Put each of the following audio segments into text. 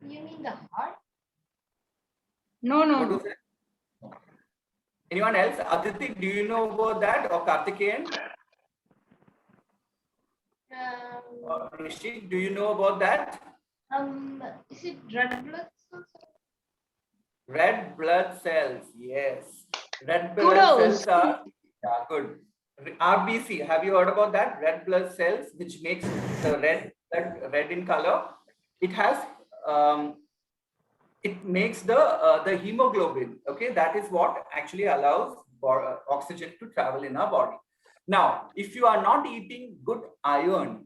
You mean the heart? No. What was it? Anyone else? Aditi, do you know about that? Or Karthikeyan? Or Rishi, do you know about that? Is it red blood cells? Red blood cells, yes. Red blood cells are, yeah, good. RBC, have you heard about that? Red blood cells, which makes the red blood red in color. It has, it makes the hemoglobin, okay? That is what actually allows oxygen to travel in our body. Now, if you are not eating good iron,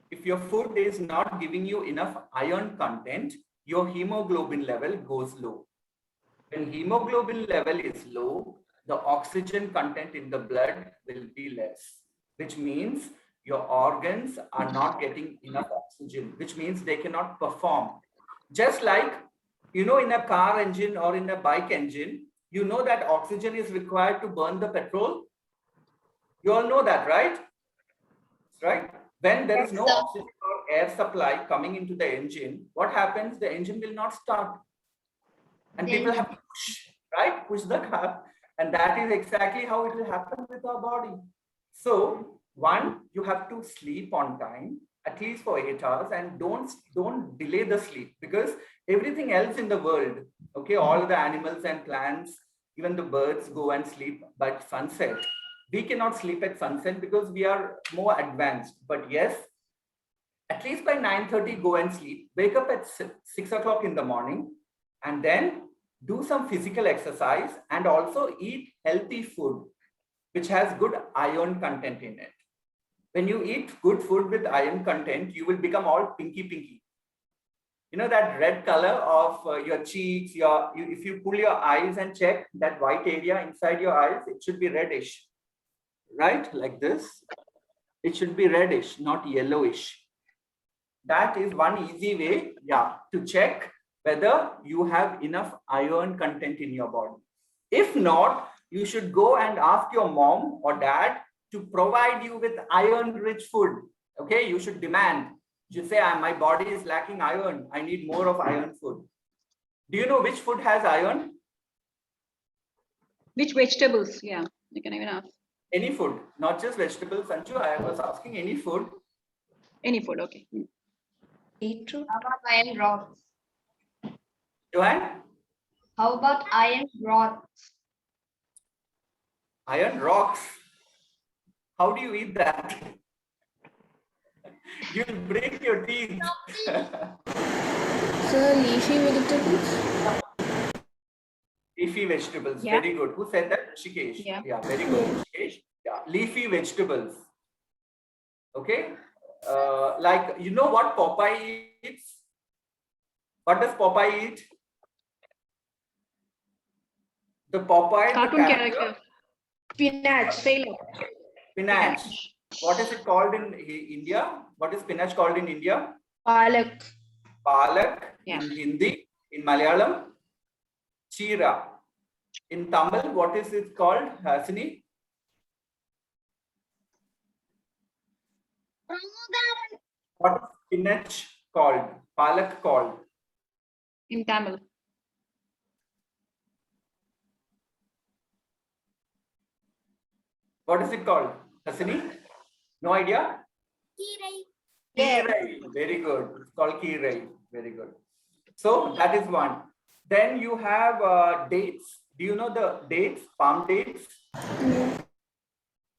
if your food is not giving you enough iron content, your hemoglobin level goes low. When hemoglobin level is low, the oxygen content in the blood will be less, which means your organs are not getting enough oxygen, which means they cannot perform. Just like, you know, in a car engine or in a bike engine, you know that oxygen is required to burn the petrol. You all know that, right? Right? When there is no oxygen or air supply coming into the engine, what happens? The engine will not start. And people have to push, right? Push the car. And that is exactly how it will happen with our body. So, one, you have to sleep on time, at least for 8 hours, and don't delay the sleep, because everything else in the world, okay, all the animals and plants, even the birds go and sleep by sunset. We cannot sleep at sunset because we are more advanced. But yes, at least by 9:30, go and sleep. Wake up at 6 o'clock in the morning, and then do some physical exercise, and also eat healthy food, which has good iron content in it. When you eat good food with iron content, you will become all pinky. You know that red color of your cheeks, if you pull your eyes and check that white area inside your eyes, it should be reddish. Right? Like this. It should be reddish, not yellowish. That is one easy way, yeah, to check whether you have enough iron content in your body. If not, you should go and ask your mom or dad to provide you with iron-rich food. Okay, you should demand. You should say, my body is lacking iron. I need more of iron food. Do you know which food has iron? Which vegetables? Yeah, you can even ask. Any food, not just vegetables, Sanju. I was asking any food. Any food, okay. Beetroot. How about iron rods? Joanne? How about iron rods? Iron rocks. How do you eat that? You'll break your teeth. Sir, leafy vegetables? Leafy vegetables, Yeah. very good. Who said that? Rishikesh. Yeah. Very good, Rishikesh. Yeah, leafy vegetables. Okay. Like, you know what Popeye eats? What does Popeye eat? The Popeye Cartoon character. Spinach. Sailor. Spinach. What is it called in India? What is spinach called in India? Palak. Palak Yeah. in Hindi. In Malayalam, Chira. In Tamil, what is it called, Hasini? What is spinach called? Palak called? In Tamil. What is it called? Hasini? No idea? Kirai. Very good. It's called kirai. Very good. So that is one. Then you have dates. Do you know the dates? Palm dates?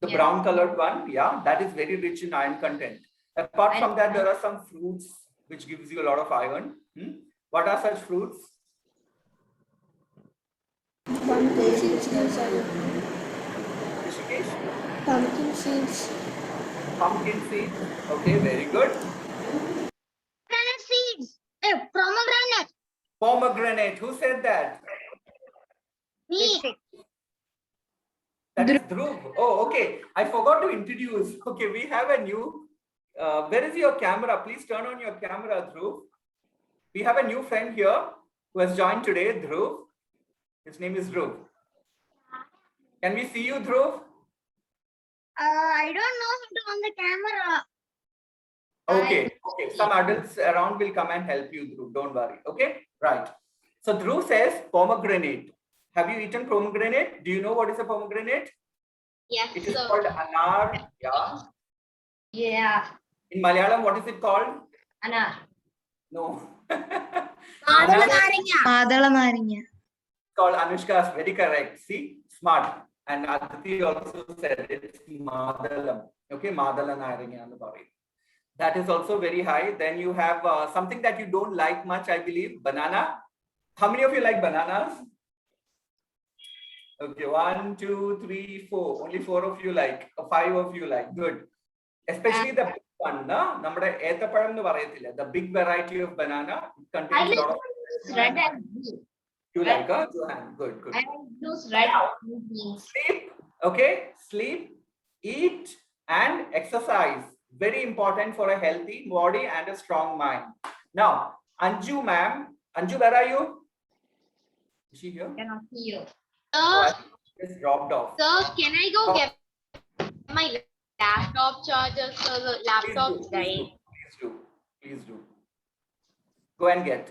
The brown colored one. Yeah, that is very rich in iron content. Apart from that, there are some fruits which gives you a lot of iron. What are such fruits? Pumpkin seeds. Rishikesh? Pumpkin seeds. Pumpkin seeds. Okay, very good. Pomegranate seeds. Pomegranate. Pomegranate. Who said that? Me. That is Dhruv. Oh, okay. I forgot to introduce. Okay, we have a new. Where is your camera? Please turn on your camera, Dhruv. We have a new friend here who has joined today, Dhruv. His name is Dhruv. Can we see you, Dhruv? I don't know how to on the camera. Okay, okay. Some adults around will come and help you, Dhruv. Don't worry. Okay, right. So Dhruv says pomegranate. Have you eaten pomegranate? Do you know what is a pomegranate? Yes, It is sir. called anar. Yeah. Yeah. In Malayalam, what is it called? Anar. No. Madala Anar Narinya. Madala Narinya. called Anushka is very correct. See, smart. And Aditi also said it's Madalam. Okay, Madala Narinya. That is also very high. Then you have something that you don't like much, I believe, banana. How many of you like bananas? Okay, 1, 2, 3, 4. Only 4 of you like, 5 of you like. Good. Especially the big one, na? Nammade ethapadam nu parayatilla. The big variety of banana contains a lot of. Red and blue. You like, Johan? Good, good. I use red beans. Sleep, okay? Sleep, eat, and exercise. Very important for a healthy body and a strong mind. Now, Anju ma'am, Anju, where are you? Is she here? Cannot see you. Oh, just dropped off. Sir, can I go get my laptop charger? So the laptop died. Please do. Please do. Go and get.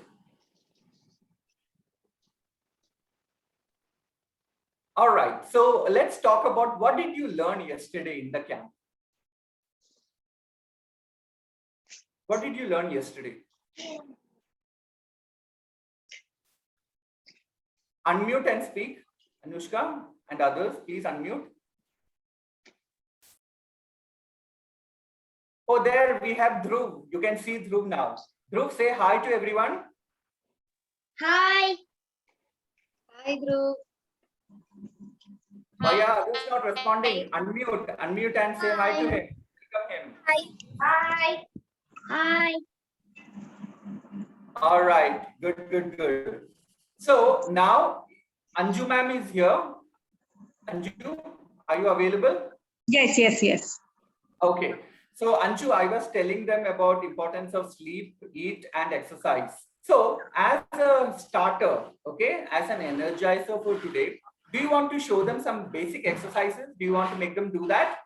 All right. So let's talk about what did you learn yesterday in the camp? What did you learn yesterday? Unmute and speak. Anushka and others, please unmute. Oh, there we have Dhruv. You can see Dhruv now. Dhruv, say hi to everyone. Hi. Hi, Dhruv. Maya, who's not responding? Unmute, unmute and say hi to him. Welcome him. Hi. Hi. All right, good, good, good. So now Anju ma'am is here. Anju, are you available? Yes, yes, yes. Okay. So Anju, I was telling them about importance of sleep, eat, and exercise. So as a starter, okay, as an energizer for today, do you want to show them some basic exercises? Do you want to make them do that?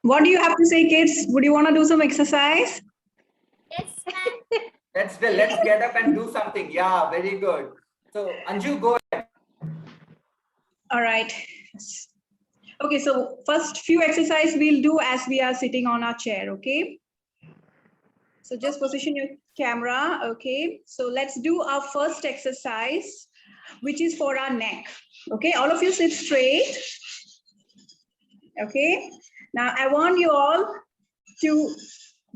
What do you have to say, kids? Would you want to do some exercise? Yes, ma'am. Let's get up and do something. Yeah, very good. So Anju, go ahead. All right. Okay, so first few exercise we'll do as we are sitting on our chair, okay? So just position your camera, okay? So let's do our first exercise, which is for our neck, okay? All of you sit straight, okay? Now I want you all to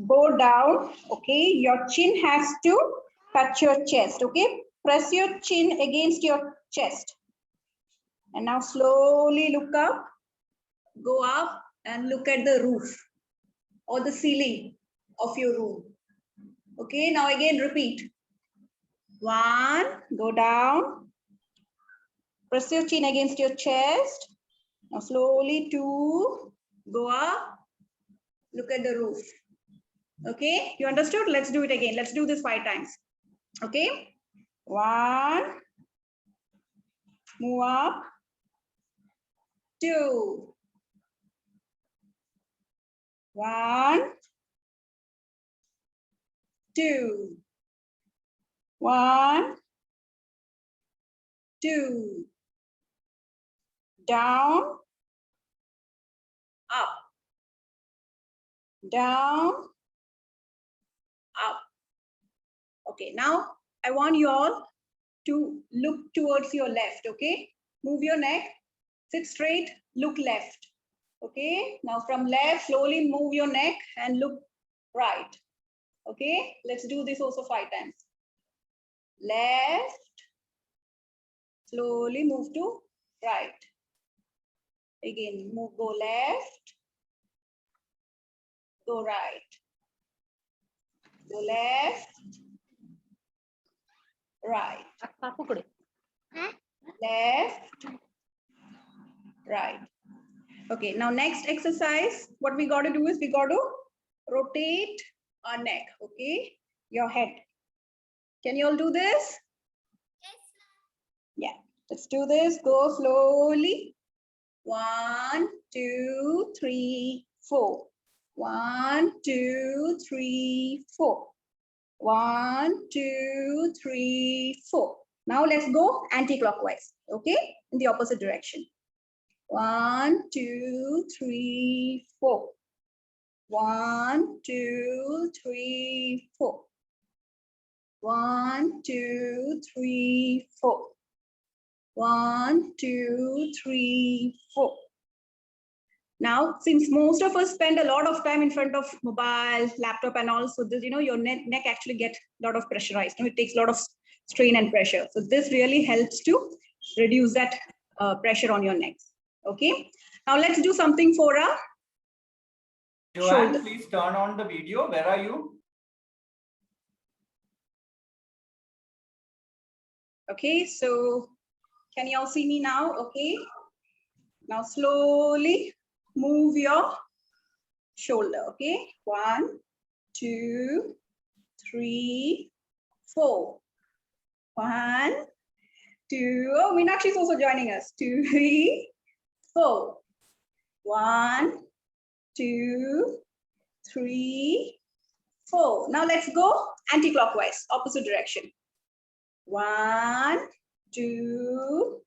go down, okay? Your chin has to touch your chest, okay? Press your chin against your chest. And now slowly look up, go up and look at the roof or the ceiling of your room. Okay, now again repeat. 1, go down. Press your chin against your chest. Now slowly 2, go up, look at the roof. Okay, you understood? Let's do it again. Let's do this 5 times. Okay, 1, move up, 2, 1, 2, 1, 2, down, up, down, up. Okay, now I want you all to look towards your left, okay? Move your neck, sit straight, look left. Okay, now from left, slowly move your neck and look right. Okay, let's do this also 5 times. Left, slowly move to right. Again, move, go left, go right. Go left, right. Left, right. Okay, now next exercise, what we got to do is we got to rotate our neck, okay? Your head. Can you all do this? Yes, Yeah, let's do this. Go slowly. 1, 2, 3, 4. 1, 2, 3, 4. 1, 2, 3, 4. Now let's go anti-clockwise, okay? In the opposite direction. 1, 2, 3, 4. 1, 2, 3, 4. 1, 2, 3, 4. 1, 2, 3, 4. Now, since most of us spend a lot of time in front of mobile, laptop, and also this, your neck actually gets a lot of pressurized. It takes a lot of strain and pressure. So this really helps to reduce that pressure on your neck. Okay. Now let's do something for a Joanne, shoulder. please turn on the video. Where are you? Okay, so can you all see me now? Okay. Now slowly move your shoulder. Okay. 1, 2, 3, 4. 1, 2. Oh, Meenakshi is also joining us. 2, 3, 4. 1, 2, 3, 4. Now let's go anti-clockwise, opposite direction. 1, 2,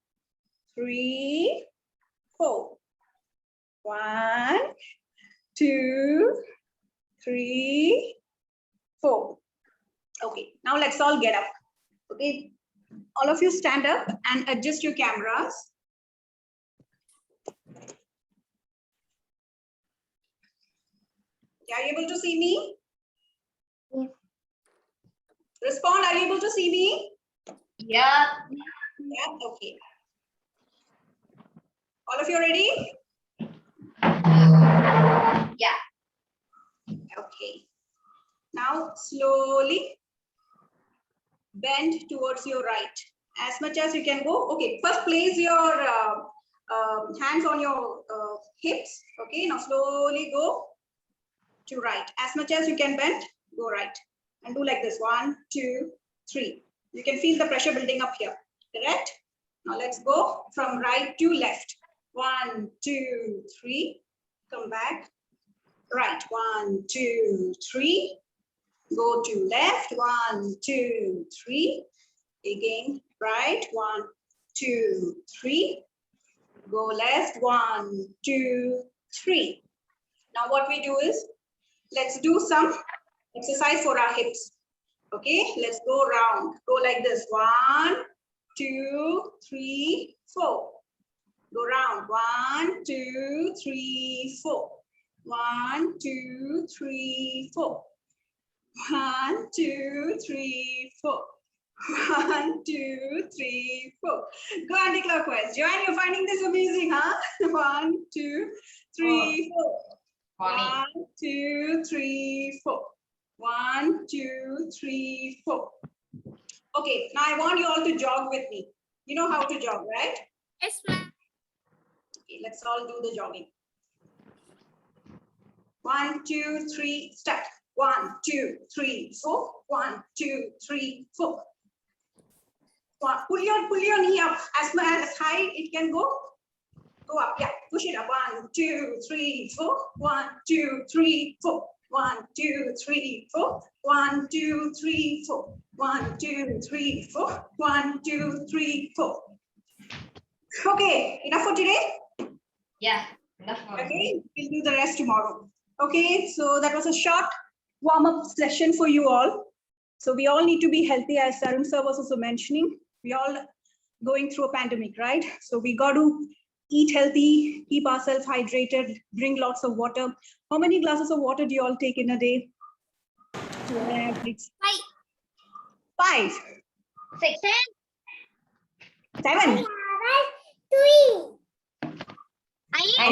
3, 4. 1, 2, 3, 4. Okay, now let's all get up. Okay, all of you stand up and adjust your cameras. Are you able to see me? Yeah. Respond, are you able to see me? Yeah. Yeah, okay. All of you ready? Yeah. Okay. Now slowly bend towards your right as much as you can go. Okay, first place your hands on your hips. Okay, now slowly go to right. As much as you can bend, go right. And do like this, 1, 2, 3. You can feel the pressure building up here, correct? Now let's go from right to left. 1, 2, 3, come back. Right, 1, 2, 3. Go to left, 1, 2, 3. Again, right, 1, 2, 3. Go left, 1, 2, 3. Now what we do is, let's do some exercise for our hips. Okay, let's go round. Go like this, 1, 2, 3, 4. Go round, 1, 2, 3, 4. 1, 2, 3, 4. 1, 2, 3, 4. 1, 2, 3, 4. Go anti-clockwise. Joanne, you're finding this amazing, huh? 1, 2, 3, 4. Funny. 1, 2, 3, 4. 1, 2, 3, 4. Okay, now I want you all to jog with me. You know how to jog, right? Yes, ma'am. Okay, let's all do the jogging. 1, 2, 3, start. 1, 2, 3, 4. 1, 2, 3, 4. Pull your knee up as high it can go. Go up, yeah. Push it up. 1, 2, 3, 4. 1, 2, 3, 4. 1, 2, 3, 4. 1, 2, 3, 4. 1, 2, 3, 4. 1, 2, 3, 4. Okay, enough for today? Yeah. Enough for me. Okay, we'll do the rest tomorrow. Okay, so that was a short warm-up session for you all. So we all need to be healthy, as Arun sir was also mentioning. We all going through a pandemic, right? So we got to eat healthy, keep ourselves hydrated, drink lots of water. How many glasses of water do you all take in a day? 5. 6. 7. I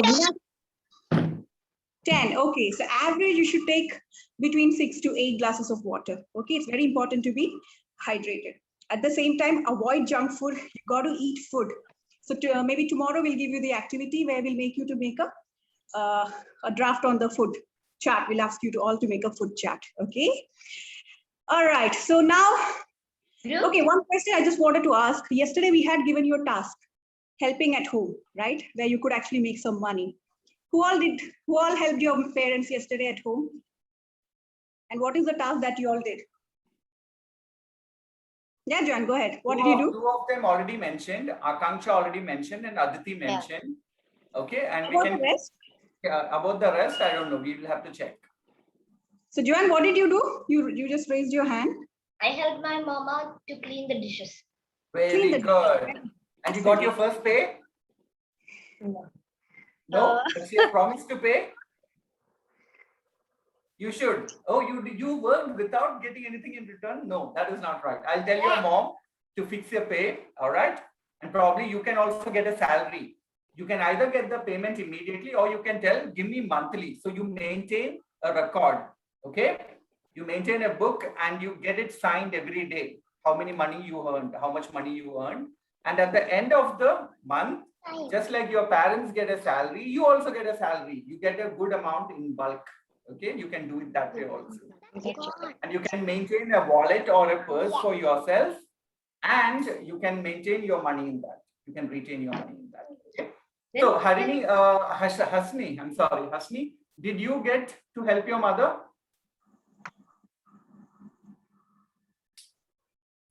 10. Okay, so average you should take between 6 to 8 glasses of water. Okay, it's very important to be hydrated. At the same time, avoid junk food. You got to eat food. So maybe tomorrow we'll give you the activity where we'll make you to make a draft on the food chart. We'll ask you to all to make a food chart. Okay. All right. So now, okay, one question I just wanted to ask. Yesterday we had given you a task, helping at home, right? Where you could actually make some money. Who all helped your parents yesterday at home? And what is the task that you all did? Yeah, Joan, go ahead. What did you do? Two of them already mentioned. Akanksha already mentioned and Aditi mentioned. Okay, and we About can the rest? about the rest. I don't know. We will have to check. So Joan, what did you do? You just raised your hand. I helped my mama to clean the dishes. Very the good. And you got your first pay? No, but she has promised to pay. You should. Oh, you worked without getting anything in return? No, that is not right. I'll tell your mom to fix your pay. All right. And probably you can also get a salary. You can either get the payment immediately or you can tell, give me monthly. So you maintain a record. Okay. You maintain a book and you get it signed every day. How many money you earned, how much money you earned. And at the end of the month, just like your parents get a salary, you also get a salary. You get a good amount in bulk. Okay, you can do it that way also. And you can maintain a wallet or a purse for yourself, and you can maintain your money in that. You can retain your money in that. Okay. So Harini, Hasni, I'm sorry, Hasni, did you get to help your mother?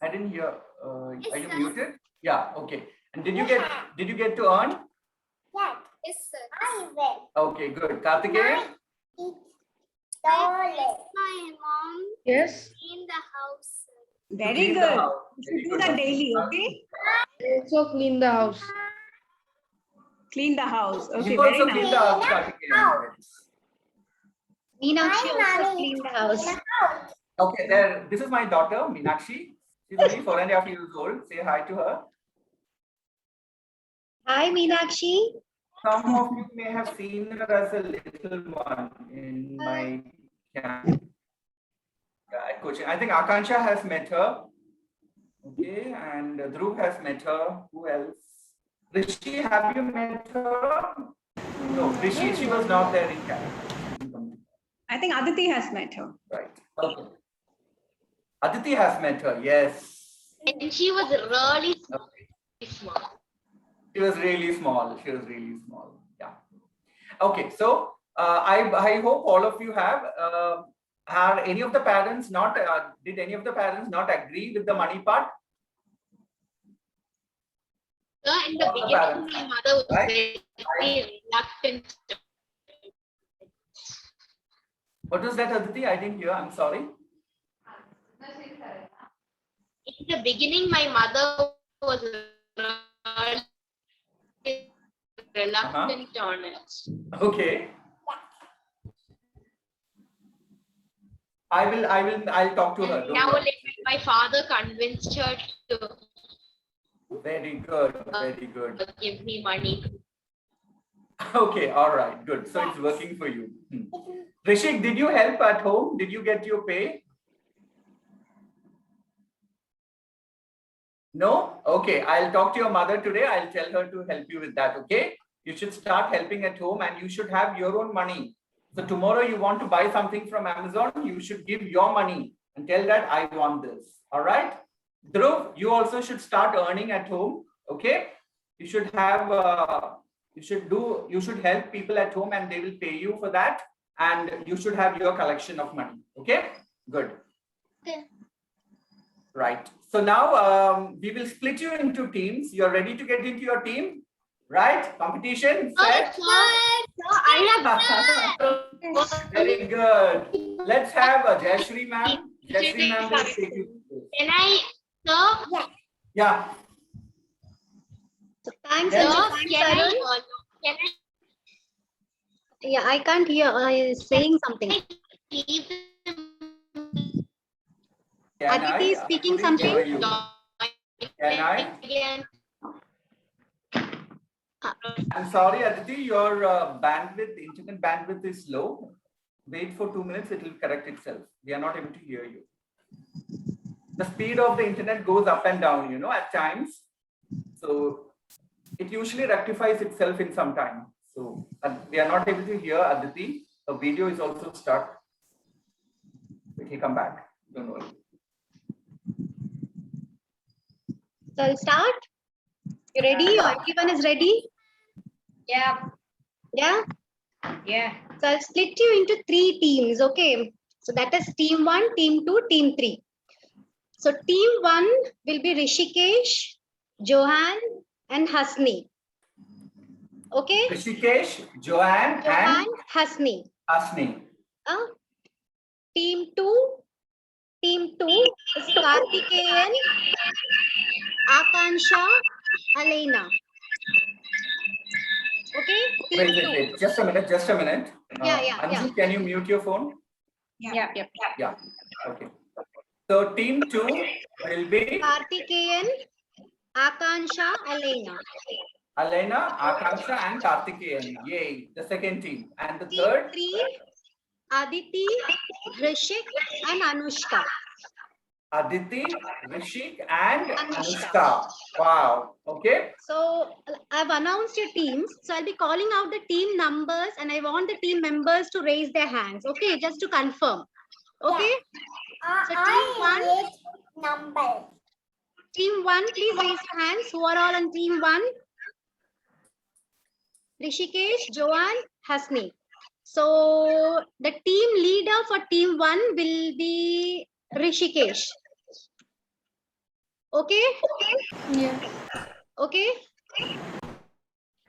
I didn't hear. Are you muted? Yeah. Okay. And did you get to earn? Yes, sir. I will. Okay, good. Karthikeyan? My mom Yes. in the house. Very Clean the good. house. You Very should do good. that daily, okay? Also clean the house. Clean the house. Okay, You very also clean nice. the house, Karthikeyan. Meenakshi also cleaned the house. Okay, there. This is my daughter, Meenakshi. She's only 4.5 years old. Say hi to her. Hi, Meenakshi. Some of you may have seen her as a little one in my camp. Coaching. I think Akansha has met her. Okay, and Dhruv has met her. Who else? Rishi, have you met her? No, Rishi, she was not there in camp. I think Aditi has met her. Right. Okay. Aditi has met her. Yes. And she was really Okay. small. She was really small. She was really small. Yeah. Okay. So I hope all of you have. Are any of the parents not? Did any of the parents not agree with the money part? So in the All the beginning, parents, my mother was right? very reluctant. What was that, Aditi? I didn't hear. I'm sorry. In the beginning, my mother was really reluctant on it. Okay. I'll talk to her. And Don't now worry. later, my father convinced her to Very good. Very good. give me money. Okay. All right. Good. So it's working for you. Rishik, did you help at home? Did you get your pay? No? Okay. I'll talk to your mother today. I'll tell her to help you with that. Okay. You should start helping at home and you should have your own money. So tomorrow you want to buy something from Amazon, you should give your money and tell that I want this. All right. Dhruv, you also should start earning at home. Okay. You should have, you should help people at home and they will pay you for that. And you should have your collection of money. Okay. Good. Okay. Right. So now we will split you into teams. You're ready to get into your team, right? Competition. Set. I have Very good. Let's have a Jayashree ma'am. Jayashree ma'am will take you. Can I, sir? Yeah. Thanks, Yes. sir. Can I Yeah, I can't hear. I saying something. leave Can Aditi is I speaking couldn't hear something? you. Can I? again? I'm sorry, Aditi, your internet bandwidth is low. Wait for 2 minutes, it will correct itself. We are not able to hear you. The speed of the internet goes up and down, at times. So it usually rectifies itself in some time. So we are not able to hear Aditi. The video is also stuck. It will come back. Don't worry. So I'll start. You ready? Everyone is ready? Yeah. Yeah. Yeah. So I'll split you into 3 teams, okay? So that is team 1, team 2, team 3. So team 1 will be Rishikesh, Johan and Hasni. Okay? Rishikesh, Joanne, Johan, and Hasni. Asni. Team 2 is Karthikeyan, Akansha, Alena. Okay? Team 2. Just a minute, just a minute. Yeah. Anju, can you mute your phone? Yeah. Yeah, okay. So team 2 will be Karthikeyan, Akansha, Alena. Alena, Akanksha, and Karthikeyan. Yay, the second team. And the Team third, 3, Aditi, Rishik and Anushka. Aditi, Rishik, and Anushka. Anushka. Wow, okay. So I've announced your teams. So I'll be calling out the team numbers and I want the team members to raise their hands. Okay, just to confirm. Okay. So team 1, please raise your hands. Who are all on team 1? Rishikesh, Johan, Hasni. So the team leader for team 1 will be Rishikesh. Okay? Yeah. Okay.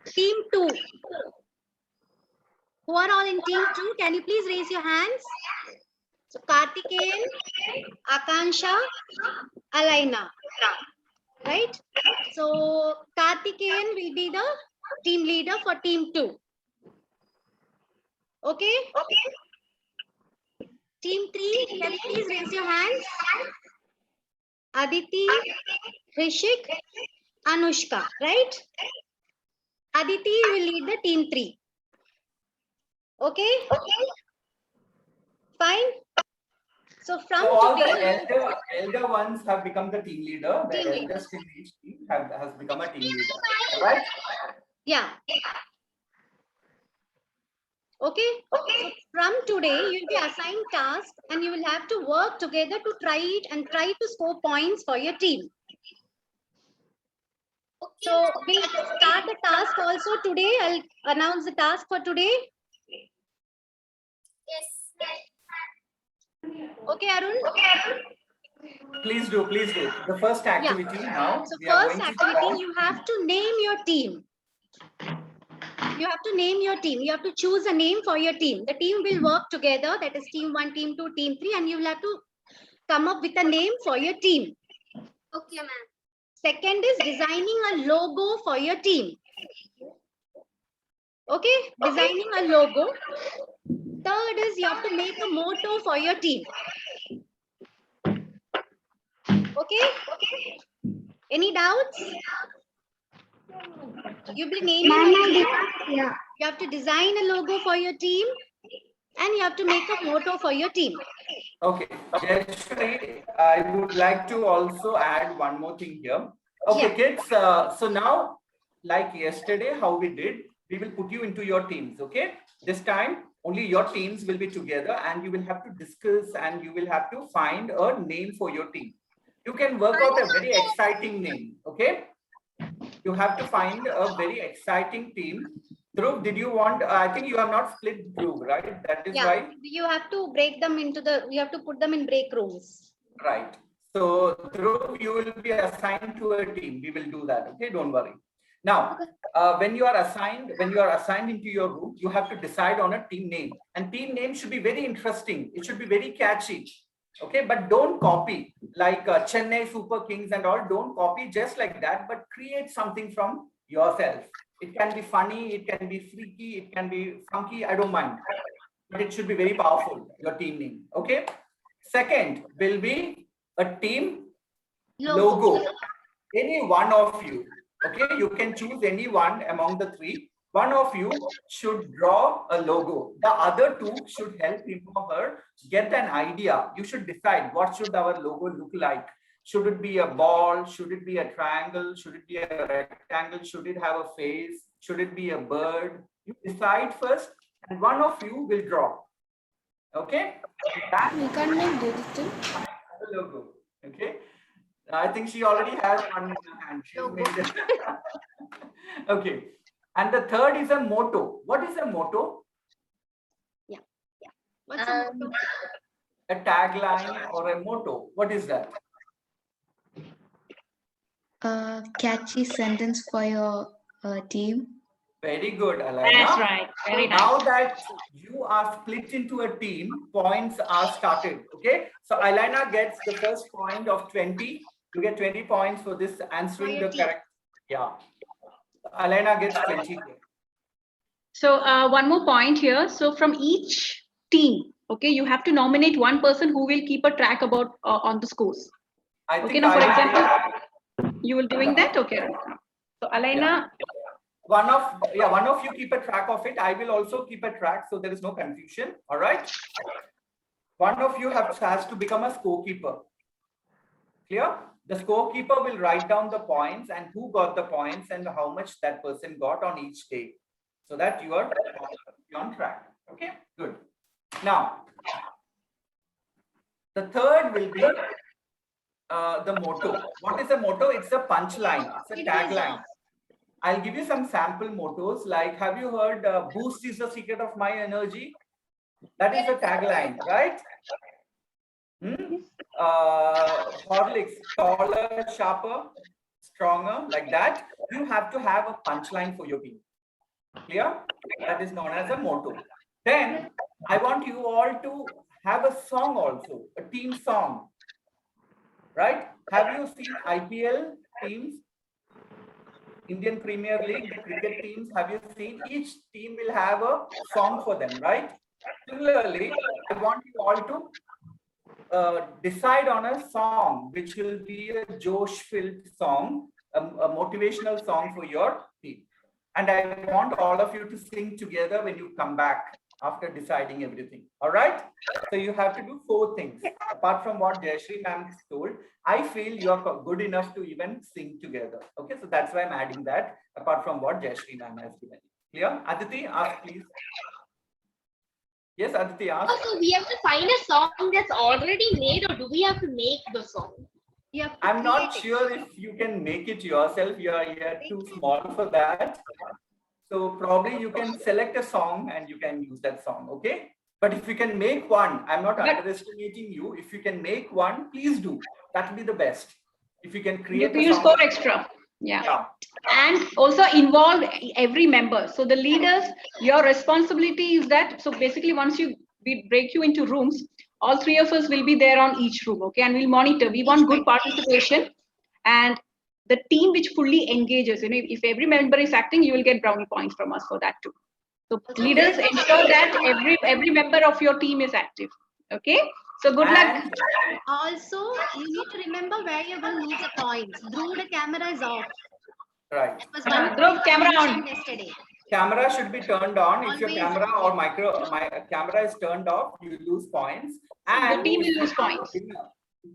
Team 2. Who are all in team 2? Can you please raise your hands? So Karthikeyan, Akansha, Alina. Right? So Karthikeyan will be the team leader for team 2. Okay? Team 3, can you please raise your hands? Aditi, Rishik, Anushka, right? Aditi will lead the team 3. Okay? Fine. So from So all the today, elder ones have become the team leader. The Team leader. eldest in each team has become a team leader. All right? yeah. Okay. So from today, you'll be assigned tasks and you will have to work together to try it and try to score points for your team. So we'll start the task also today. I'll announce the task for today. Okay, Arun? Please do, please do. The first activity now. So we are first going to activity, form- you have to name your team. You have to name your team. You have to choose a name for your team. The team will work together. That is team 1, team 2, team 3. And you will have to come up with a name for your team. Okay, ma'am. Second is designing a logo for your team. Okay, designing a logo. Third is you have to make a motto for your team. Okay? Any doubts? You'll be naming a team. Yeah. You have to design a logo for your team and you have to make a motto for your team. Okay, Jayashree, I would like to also add one more thing here. Okay, Yeah. kids, so now, like yesterday, how we did, we will put you into your teams, okay? This time, only your teams will be together and you will have to discuss and you will have to find a name for your team. You can work out a very exciting name, okay? You have to find a very exciting team. Dhruv, did you want, I think you have not split Dhruv, right? That is why. You have to break them into you have to put them in break rooms. Right. So Dhruv, you will be assigned to a team. We will do that. Okay, don't worry. Now, when you are assigned into your room, you have to decide on a team name. And team name should be very interesting. It should be very catchy. Okay, but don't copy like Chennai Super Kings and all. Don't copy just like that, but create something from yourself. It can be funny, it can be freaky, it can be funky. I don't mind, but it should be very powerful. Your team name. Okay. Second will be a team logo. Any one of you, okay, you can choose any one among the 3. One of you should draw a logo. The other 2 should help him or her get an idea. You should decide what should our logo look like. Should it be a ball? Should it be a triangle? Should it be a rectangle? Should it have a face? Should it be a bird? You decide first and one of you will draw. Okay? That We can't make digital. the logo. Okay. I think she already has one in her hand. She's made it. Okay. And the third is a motto. What is a motto? What's a motto? A tagline or a motto. What is that? Catchy sentence for your team. Very good, Alaina. That's right. Very nice. Now that you are split into a team, points are started. Okay. So Alaina gets the first point of 20. You get 20 points for this answering your the team. correct. Yeah. Alaina gets 20. So one more point here. So from each team, okay, you have to nominate one person who will keep a track about on the scores. I Okay, think now for I- example, you will doing that? Okay. So Alaina, one of you keep a track of it. I will also keep a track, so there is no confusion. All right. One of you has to become a scorekeeper. Clear? The scorekeeper will write down the points and who got the points and how much that person got on each day, so that you are on track. Okay, good. Now, the third will be the motto. What is a motto? It's a punchline. It's a tagline. I'll give you some sample mottos. Like, have you heard "Boost is the secret of my energy"? That is a tagline, right? Horlicks, taller, sharper, stronger, like that. You have to have a punchline for your team. Clear? That is known as a motto. Then I want you all to have a song also, a team song. Right? Have you seen IPL teams? Indian Premier League, the cricket teams, have you seen? Each team will have a song for them, right? Similarly, I want you all to decide on a song which will be a Josh-filled song, a motivational song for your team. And I want all of you to sing together when you come back after deciding everything. All right? So you have to do 4 things. Apart from what Jayashree ma'am told, I feel you are good enough to even sing together. Okay, so that's why I'm adding that, apart from what Jayashree ma'am has given. Clear? Aditi, ask please. Yes, Aditi, ask. so we have to find a song that's already made, or do we have to make the song? You have to I'm not create it. sure if you can make it yourself. You are here too small for that. So probably you can select a song and you can use that song. Okay. But if you can make one, I'm not underestimating you. If you can make one, please do. That will be the best. If you can create a You song. score extra. Yeah. And also involve every member. So the leaders, your responsibility is that. So basically, once we break you into rooms, all 3 of us will be there on each room. Okay. And we'll monitor. We want good participation and the team which fully engages. You know, if every member is acting, you will get brownie points from us for that too. So leaders ensure that every member of your team is active. Okay. So good luck. Also, you need to remember where you're going to lose the points. Dhruv, the camera is off. Right. That was one Dhruv, camera on. yesterday. Camera should be turned on. If your Always. camera or my camera is turned off, you lose points. And the team will lose points.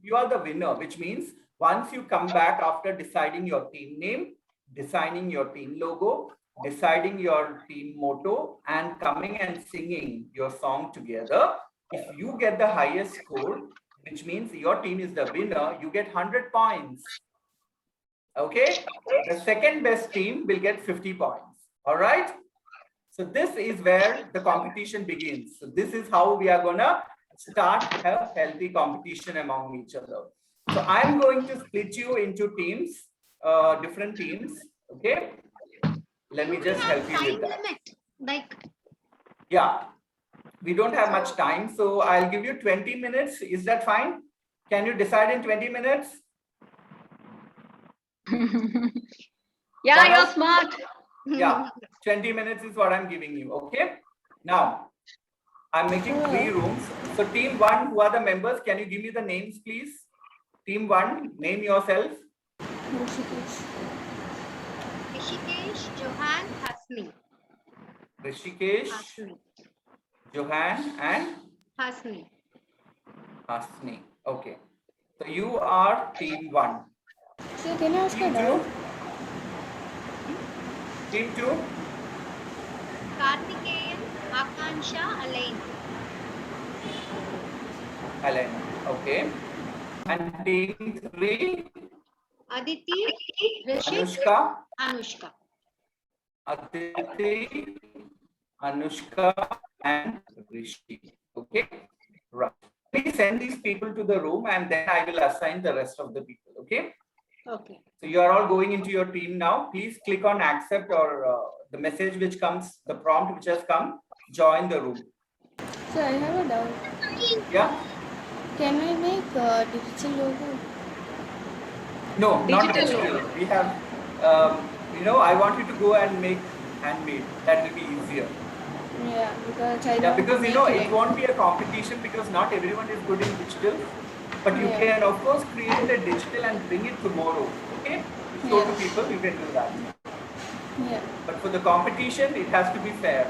You are the winner, which means once you come back after deciding your team name, designing your team logo, deciding your team motto, and coming and singing your song together, if you get the highest score, which means your team is the winner, you get 100 points. Okay? The second best team will get 50 points. All right? So this is where the competition begins. So this is how we are gonna start a healthy competition among each other. So I'm going to split you into teams, different teams. Okay? Let me just help you with that. Like, yeah, we don't have much time, so I'll give you 20 minutes. Is that fine? Can you decide in 20 minutes? Yeah, you're smart. Yeah, 20 minutes is what I'm giving you. Okay. Now, I'm making 3 rooms. So team 1, who are the members? Can you give me the names, please? Team 1, name yourself. Rishikesh, Johan, Hasni. Rishikesh, Hasni. Johan, and Hasni. Hasni. Okay. So you are team 1. So can I ask a Team 2. doubt? Team 2. Karthikeyan, Akansha, Alain. Elena. Okay. And team 3. Aditi, Rishik, Anushka. Anushka. Aditi, Anushka, and Rishi. Okay, right. Please send these people to the room and then I will assign the rest of the people. Okay. Okay. So you are all going into your team now. Please click on accept or the message which comes, the prompt which has come, join the room. So I have a doubt. Yeah. Can I make a digital logo? No, not Digital digital. We have, I want you to go and make handmade. That will be easier. Yeah, because I Yeah, don't because make it won't be a competition because not everyone is good in digital. But you Yeah. can, of course, create a digital and bring it tomorrow. Okay? Show to Yeah. people, you can do that. Yeah. But for the competition, it has to be fair.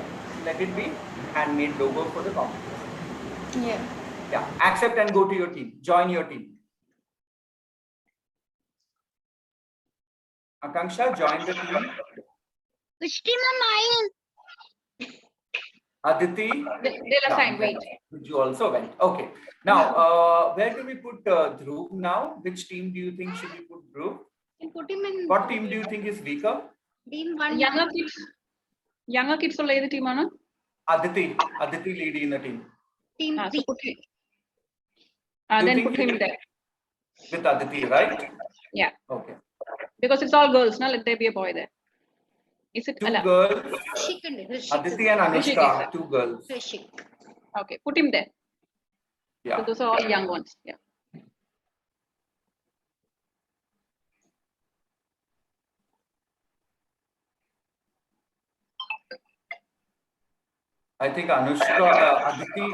Let it be handmade logo for the competition. Yeah. Yeah, accept and go to your team. Join your team. Akanksha, join the team. Which team am I in? Aditi. They'll assign, wait. You also went. Okay. Now, where do we put Dhruv now? Which team do you think should we put Dhruv? You can put him in What team do you think is weaker? team 1. Younger kids will lay the team on. Aditi leading the team. Team So 3. put him. You Then think put he him will- there. With Aditi, right? Yeah. Okay. Because it's all girls, now let there be a boy there. Is it Two allowed? girls, Rishik and Rishik. Aditi and Rishik Anushka, is two girls. Rishik. Okay, put him there. Yeah. So those are all young ones. Yeah. I think Anushka, Aditi.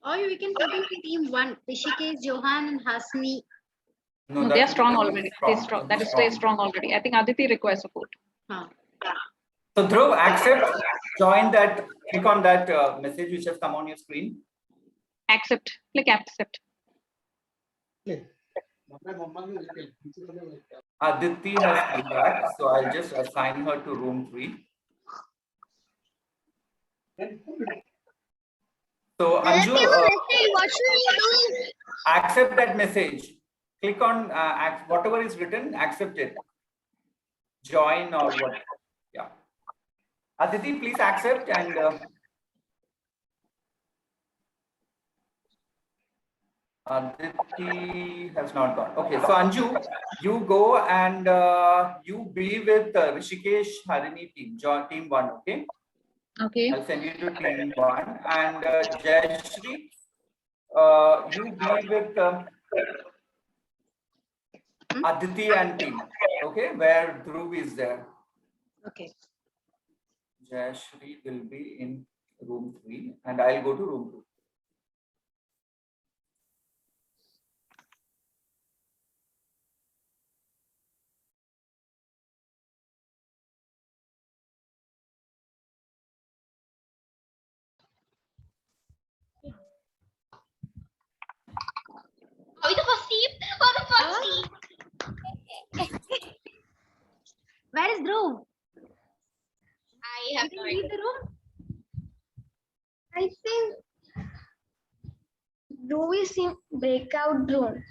Or we can put him in team 1. Rishikesh, Johan and Hasni. No, that they are will strong be already. They're strong. That is stay strong already. I think Aditi requires support. Huh. So Dhruv, accept, join that, click on that message which has come on your screen. Accept. Click accept. Aditi has come back, so I'll just assign her to room 3. So Anju, What should we do? accept that message. Click on whatever is written, accept it. Join or what? Yeah. Aditi, please accept and Aditi has not gone. Okay, so Anju, you go and you be with Rishikesh Harini team, join team 1, okay? Okay. I'll send you to team 1 and Jayashree, you be with Aditi and team, okay? Where Dhruv is there. Okay. Jayashree will be in room 3 and I'll go to room 2. Are we the first team? Or the first team? Where is Dhruv? I have no idea. The room? I think Dhruv is in breakout room.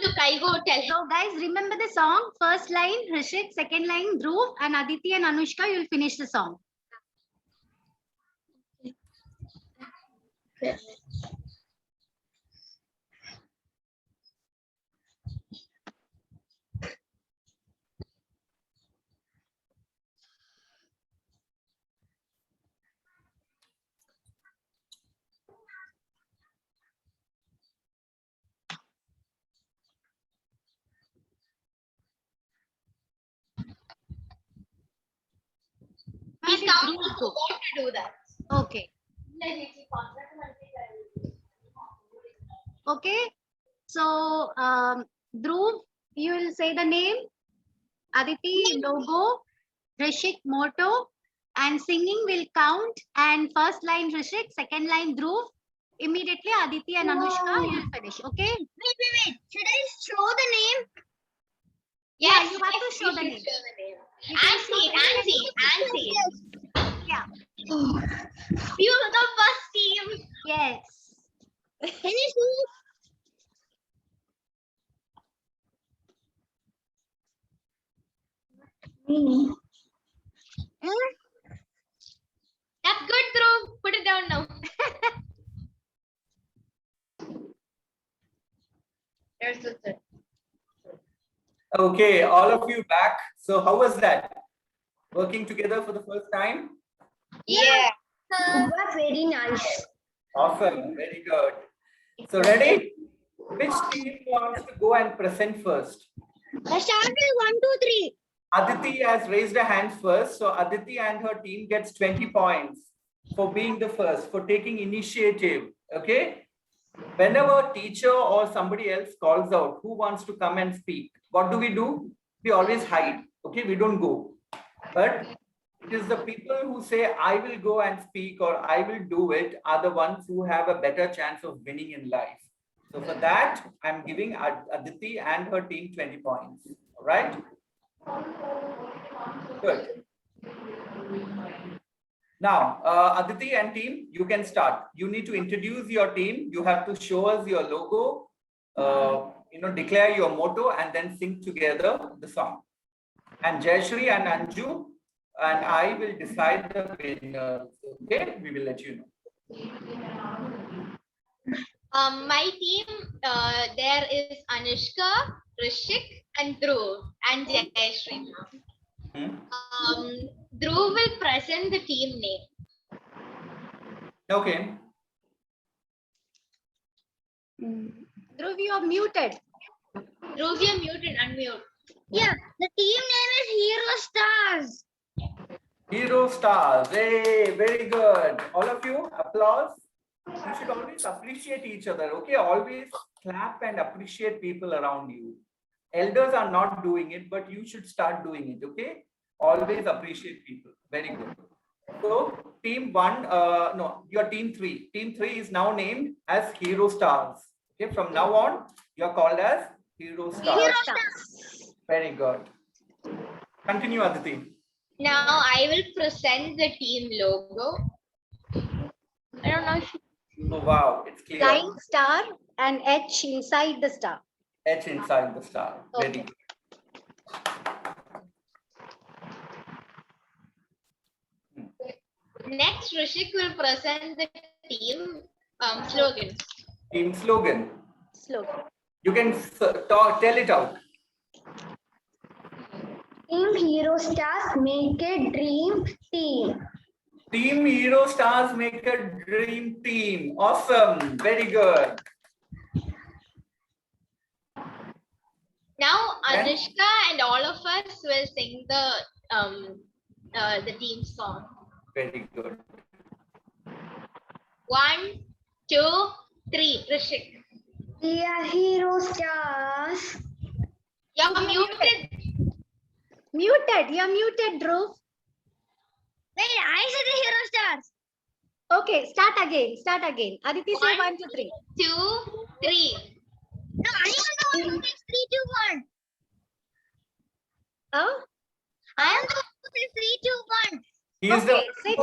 Look, I go tell. So guys, remember the song. First line, Rishik. Second line, Dhruv. And Aditi and Anushka, you'll finish the song. Okay. He's down to do that. Okay. Okay. So, Dhruv, you will say the name. Aditi, logo. Rishik, motto. And singing will count. And first line, Rishik. Second line, Dhruv. Immediately, Aditi and Anushka, you'll finish. Okay? Wait. Should I show the name? Yes, you have to show the name. And see it. Yeah. You are the first team. Yes. Can you see? That's good, Dhruv. Put it down now. Okay, all of you back. So how was that? Working together for the first time? Yeah. It was very nice. Awesome, very good. So ready? Which team wants to go and present first? Let's start with 1, 2, 3. Aditi has raised her hand first. So Aditi and her team gets 20 points for being the first, for taking initiative. Okay. Whenever a teacher or somebody else calls out who wants to come and speak, what do? We always hide. Okay, we don't go. But it is the people who say, I will go and speak or I will do it, are the ones who have a better chance of winning in life. So for that, I'm giving Aditi and her team 20 points. All right. Good. Now, Aditi and team, you can start. You need to introduce your team. You have to show us your logo, declare your motto, and then sing together the song. And Jayashree and Anju and I will decide the winner. Okay, we will let you know. My team, there is Anushka, Rishik, and Dhruv, and Jayashree. Dhruv will present the team name. Okay. Dhruv, you are muted. Dhruv, you're muted, unmute. Yeah, the team name is Hero Stars. Hero Stars. Hey, very good. All of you, applause. You should always appreciate each other. Okay, always clap and appreciate people around you. Elders are not doing it, but you should start doing it. Okay, always appreciate people. Very good. So team 1, your team 3. Team 3 is now named as Hero Stars. Okay, from now on, you're called as Hero Stars. Hero Stars. Very good. Continue, Aditi. Now I will present the team logo. I don't know if Oh, wow, it's clear. Flying star and H inside the star. H inside the star. Very Okay. good. next Rishik will present the team slogan. Team slogan. Slogan. You can tell it out. Team Hero Stars make a dream team. Team Hero Stars make a dream team. Awesome. Very good. Now Okay. Anushka and all of us will sing the team song. Very good. 1, 2, 3. Rishik, We are Hero Stars. you're muted. Muted. You're muted, Dhruv. Wait, I said the Hero Stars. Okay, start again. Start again. Aditi, say 1, 2, 3. 2, 3. No, I am the one who says 3, 2, 1. Oh? I am the one who says 3, 2, 1. He is the Okay, say 3, 2,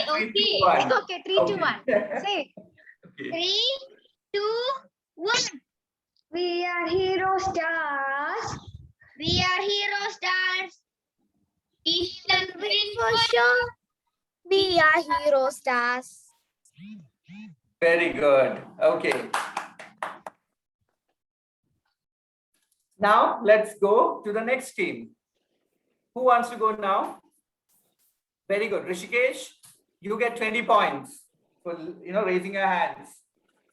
1. Three, two, one. Okay, 3, 2, 1. Say. Okay. 3, 2, 1. We are Hero Stars. We are Hero Stars. Eastern win For sure. We are Hero Stars. Very good. Okay. Now let's go to the next team. Who wants to go now? Very good. Rishikesh, you get 20 points for raising your hands.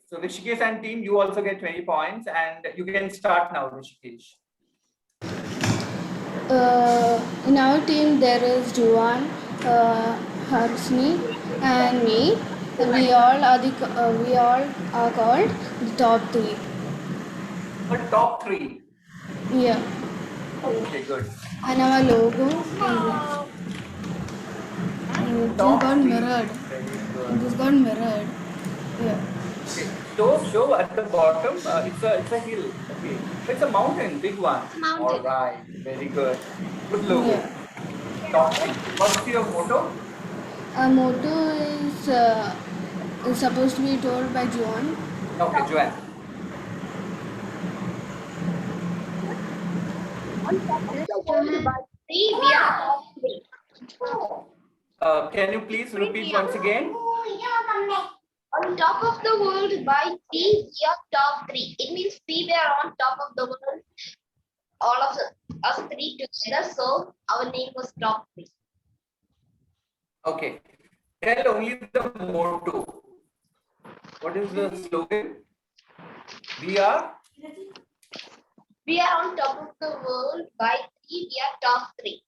So Rishikesh and team, you also get 20 points, and you can start now, Rishikesh. In our team there is Juwan, Harsni, and me. We all are called the top 3. But top 3. Yeah. Okay, good. And our logo is this Top got 3. mirrored. Very good. This got mirrored. Yeah. Okay. Show at the bottom. It's a hill. Okay. It's a mountain, big one. Mountain. All right. Very good. Good logo. Yeah. Top 3. What's your motto? Our motto is supposed to be told by Juwan. Okay, Joanne. We are top 3. Can you please repeat once again? On top of the world by 3, we are top 3. It means we were on top of the world. all of us three together, so our name was Top 3. Okay. Tell only the motto. What is the slogan? We are On top of the world. By 3, we are top 3.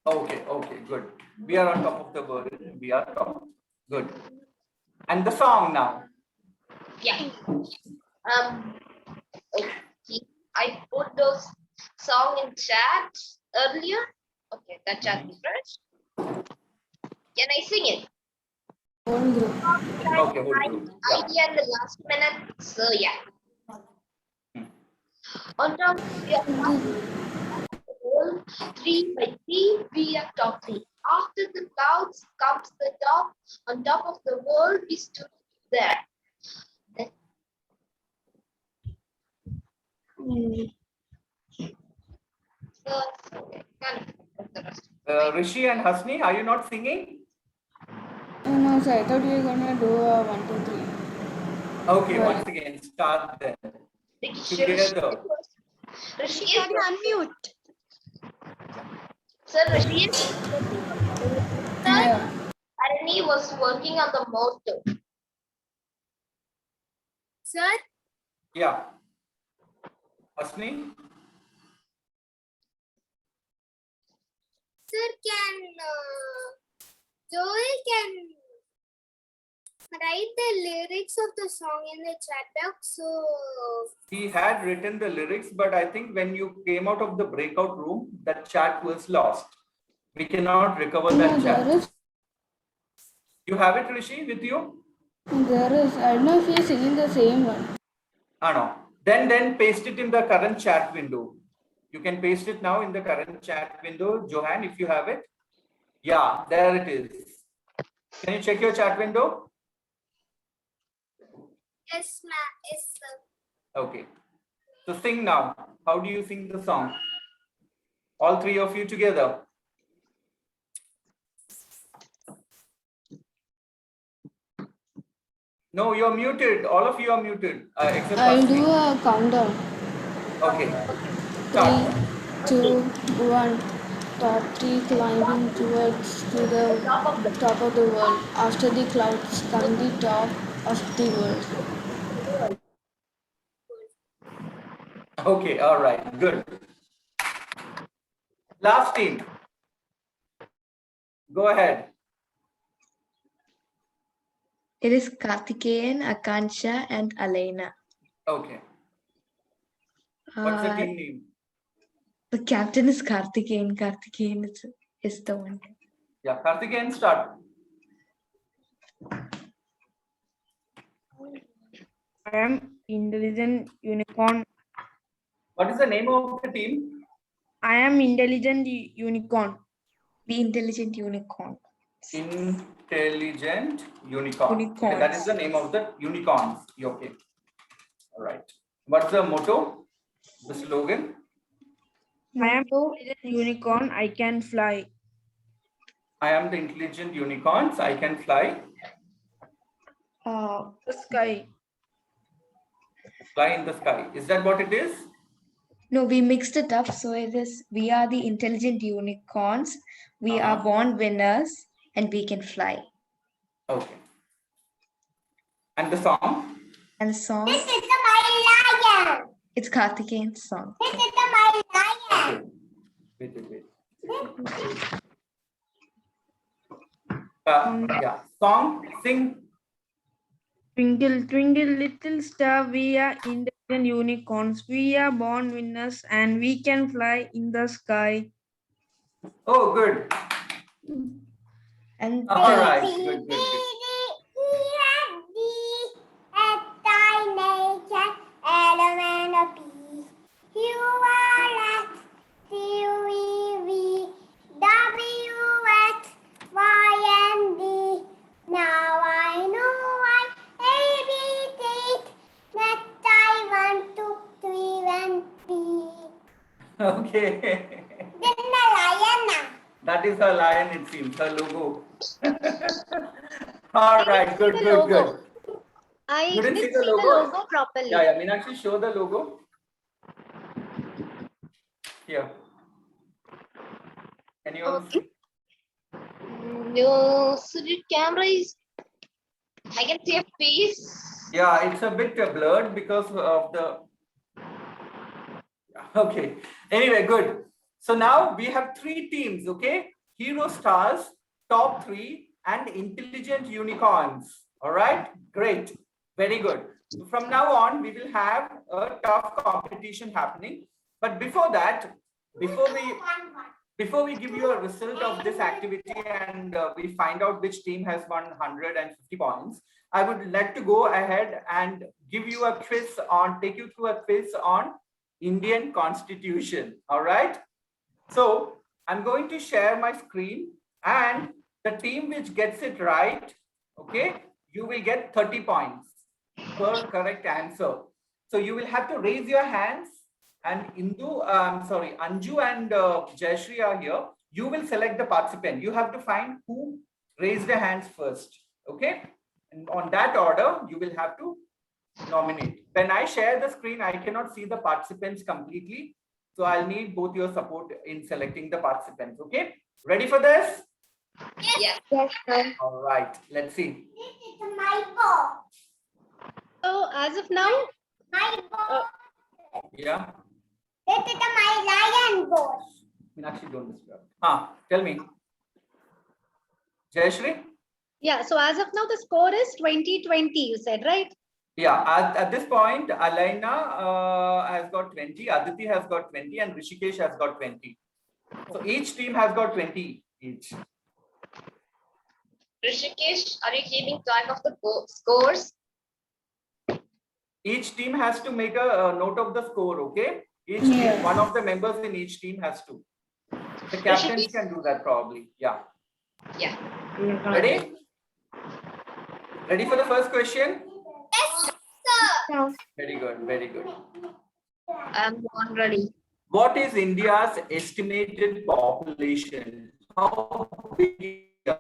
okay. Okay, good. We are on top of the world. We are top. Good. And the song now. Yeah. Okay. I put those song in chat earlier. Okay, that chat is fresh. Can I sing it? Whole group. Okay, whole group. Yeah. Idea in the last minute. So yeah. On top of the world, 3 by 3, we are top 3. After the clouds comes the top. On top of the world, we stood there. Rishi and Hasni, are you not singing? No, sir, I thought you were gonna do a 1, 2, 3. Okay, Right. once again, start then. Rishi, Together. Rishi, can you unmute? Sir, Rishi, Yeah. Arani was working on the motto. Sir, Yeah. Hasni? sir, can Joel can write the lyrics of the song in the chat box. So He had written the lyrics, but I think when you came out of the breakout room, that chat was lost. We cannot recover No, that there chat. is. You have it, Rishi, with you? There is. I don't know if you're singing the same one. Ah, no. Then paste it in the current chat window. You can paste it now in the current chat window. Johan, if you have it. Yeah, there it is. Can you check your chat window? yes, ma'am. Yes, sir. Okay. So sing now. How do you sing the song? All three of you together. No, you're muted. All of you are muted. Except I'll Hasni. do a countdown. Okay. 3, Start. 2, 1. Top 3 climbing towards to the top of the world. After the clouds come the top of the world. Okay. All right. Good. Last team. Go ahead. It is Karthikeyan, Akansha, and Alaina. Okay. What's the Uh, team name? the captain is Karthikeyan. Karthikeyan is the one. Yeah. Karthikeyan, start. I am intelligent unicorn. What is the name of the team? I am intelligent unicorn. The intelligent unicorn. Intelligent unicorn. Okay, that is the name of the unicorns. Okay. All right. What's the motto? The slogan? I am Motto intelligent unicorn. I can fly. I am the intelligent unicorns. I can fly. The sky. Fly in the sky. Is that what it is? No, we mixed it up. So it is, we are the intelligent unicorns. We are born winners and we can fly. Okay. And the song? And the song, This is my lion. it's Karthikeyan's song. This is my lion. Okay. Wait. Yeah. Song, sing. Twinkle, twinkle, little star. We are intelligent unicorns. We are born winners and we can fly in the sky. Oh, good. And All right. Good. Now I know why everything that I want to 3 and 3. Okay. Then the lion. That is her lion, it seems, her logo. All right, good. I You didn't didn't see the see the logo? logo properly. Yeah, Meenakshi, show the logo. here? Can you all Okay. see? No, so the camera is. I can see a face. Yeah, it's a bit blurred because of the. Okay. Anyway, good. So now we have 3 teams. Okay, hero stars, top 3, and intelligent unicorns. All right, great, very good. So from now on, we will have a tough competition happening. But before that, before we give you a result of this activity and we find out which team has won 150 points, I would like to go ahead and give you a quiz on, take you through a quiz on Indian Constitution. All right. So I'm going to share my screen, and the team which gets it right, okay, you will get 30 points per correct answer. So you will have to raise your hands, and Anju and Jayashree are here. You will select the participant. You have to find who raised their hands first. Okay. And on that order, you will have to nominate. When I share the screen, I cannot see the participants completely. So I'll need both your support in selecting the participants. Okay. Ready for this? Yes. Yes, sir. All right. Let's see. So as of now, Yeah. This is my lion board. Meenakshi, don't disturb. Tell me. Jayashree? yeah. So as of now, the score is 20-20. You said, right? Yeah. At this point, Alaina has got 20, Aditi has got 20, and Rishikesh has got 20. So each team has got 20 each. Rishikesh, are you keeping track of the scores? Each team has to make a note of the score, okay? Each team, one of the members in each team has to. The captains can do that probably. Yeah. Yeah. Ready? Ready for the first question? Yes, sir. Very good, very good. I'm not ready. What is India's estimated population? How big is India?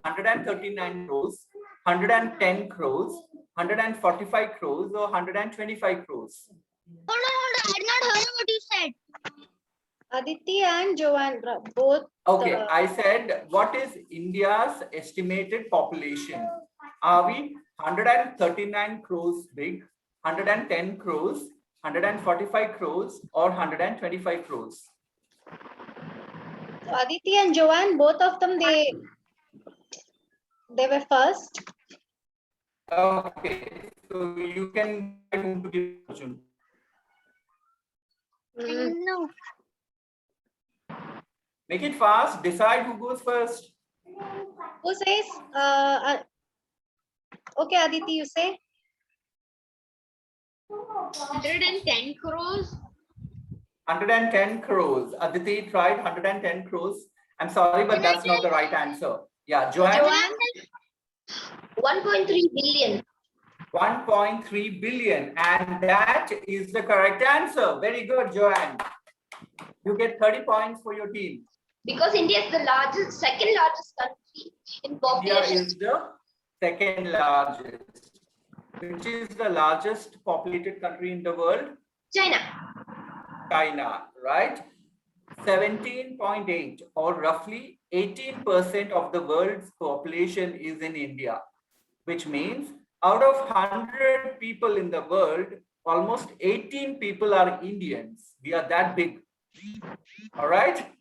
139 crores, 110 crores, 145 crores, or 125 crores? Hold on. I did not hear what you said. Aditi and Joanne, both. Okay, I said, what is India's estimated population? Are we 139 crores big, 110 crores, 145 crores, or 125 crores? So Aditi and Joanne, both of them, they were first. Okay, so you can decide whom to give opportunity. No. Make it fast. Decide who goes first. Who says? Okay, Aditi, you say. 110 crores. 110 crores. Aditi tried 110 crores. I'm sorry, but that's not the right answer. Yeah, Joanne? Joanne, 1.3 billion. 1.3 billion. And that is the correct answer. Very good, Joanne. You get 30 points for your team. Because India is the largest, second largest country in India population. is the second largest. Which is the largest populated country in the world? China. China, right? 17.8 or roughly 18% of the world's population is in India, which means out of 100 people in the world, almost 18 people are Indians. We are that big. All right.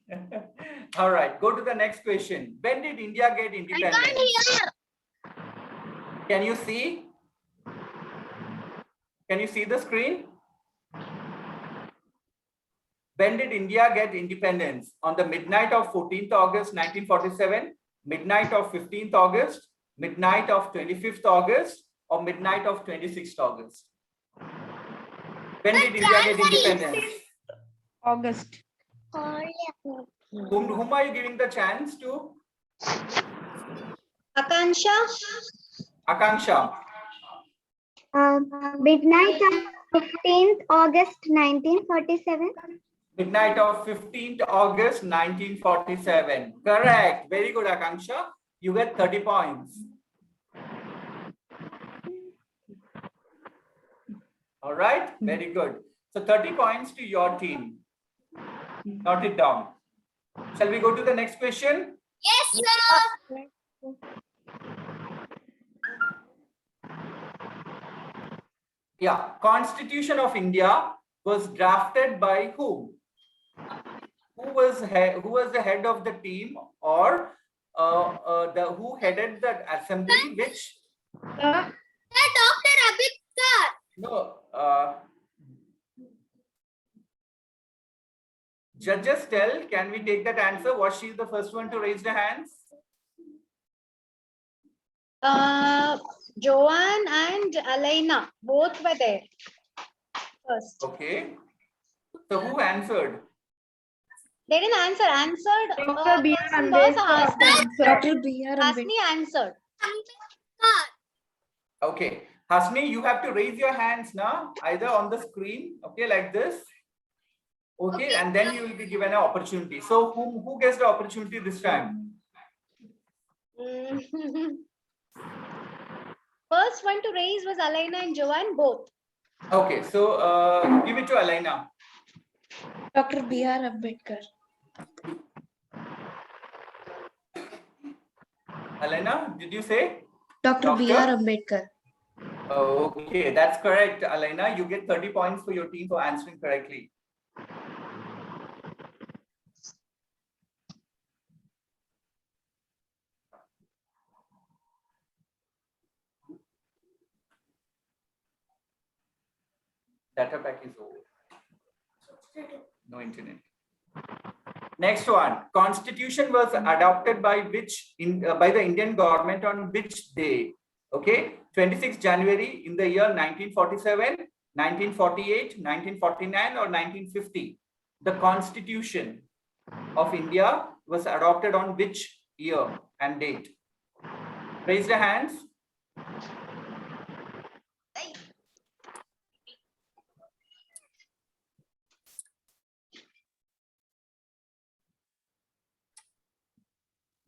All right. Go to the next question. When did India get independence? I can't hear. Can you see? Can you see the screen? When did India get independence? On the midnight of 14th August 1947, midnight of 15th August, midnight of 25th August, or midnight of 26th August? When did India get independence? August. Whom are you giving the chance to? Akansha. Akanksha. Midnight of 15th August 1947. Midnight of 15th August 1947. Correct. Very good, Akanksha. You get 30 points. All right. Very good. So 30 points to your team. Note it down. Shall we go to the next question? Yes, sir. Yeah, Constitution of India was drafted by whom? Who was the head of the team, or who headed the assembly? Which? Dr. Ambedkar. No. Judges tell. Can we take that answer? Was she the first one to raise the hands? Joanne and Alaina, both were there first. Okay. So who answered? They didn't answer. Answered. Dr. B.R. person was Ambedkar. Dr. B.R. Ambedkar. Hasni answered. Okay. Hasni, you have to raise your hands now, either on the screen, okay, like this. Okay, and then you will be given an opportunity. So who gets the opportunity this time? First one to raise was Alaina and Joanne, both. Okay, so give it to Alaina. Dr. B.R. Ambedkar. Alaina, did you say? Dr. B.R. Ambedkar. Okay, that's correct, Alaina. You get 30 points for your team for answering correctly. Data pack is over. No internet. Next one. Constitution was adopted by by the Indian government on which day? Okay, 26 January in the year 1947, 1948, 1949, or 1950. The Constitution of India was adopted on which year and date? Raise your hands.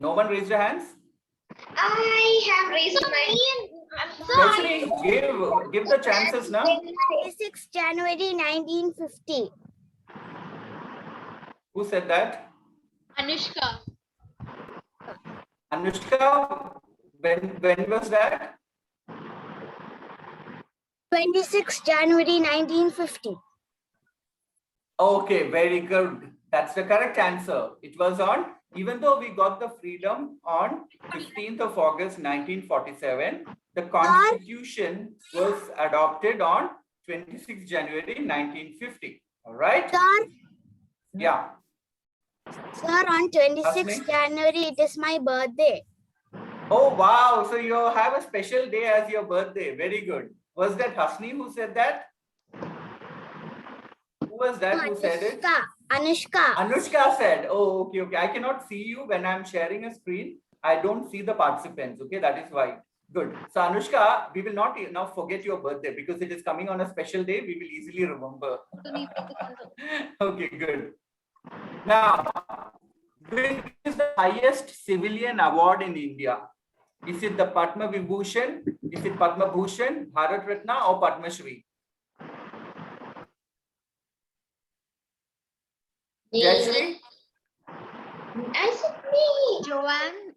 No one raised their hands? I have raised my hand. I'm sorry. Actually, give the chances now. 26 January 1950. Who said that? Anushka. Anushka, when was that? 26 January 1950. Okay, very good. That's the correct answer. It was on, even though we got the freedom on 15th of August 1947, the Constitution was adopted on 26 January 1950. All right? Sir, Yeah. sir, on 26 Hasni? January, it is my birthday. Oh, wow. So you have a special day as your birthday. Very good. Was that Hasni who said that? Who was that who said it? Anushka. Anushka said, oh, okay, okay. I cannot see you when I'm sharing a screen. I don't see the participants. Okay, that is why. Good. So Anushka, we will not now forget your birthday because it is coming on a special day. We will easily remember. Okay, good. Now, which is the highest civilian award in India? Is it the Padma Vibhushan? Is it Padma Bhushan, Bharat Ratna, or Padma Shri? Jayashree? I said me. Joanne,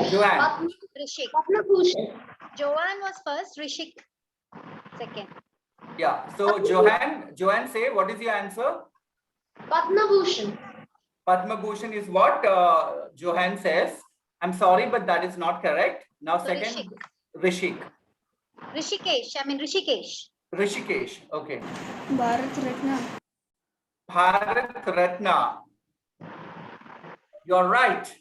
Joanne? Rishik. Padma Bhushan. Joanne was first, Rishik second. Yeah. So Joanne, say, what is your answer? Padma Bhushan. Padma Bhushan is what Johan says. I'm sorry, but that is not correct. Now, So second, Rishik. Rishikesh. Rishikesh. Okay. Bharat Ratna. Bharat Ratna. You're right.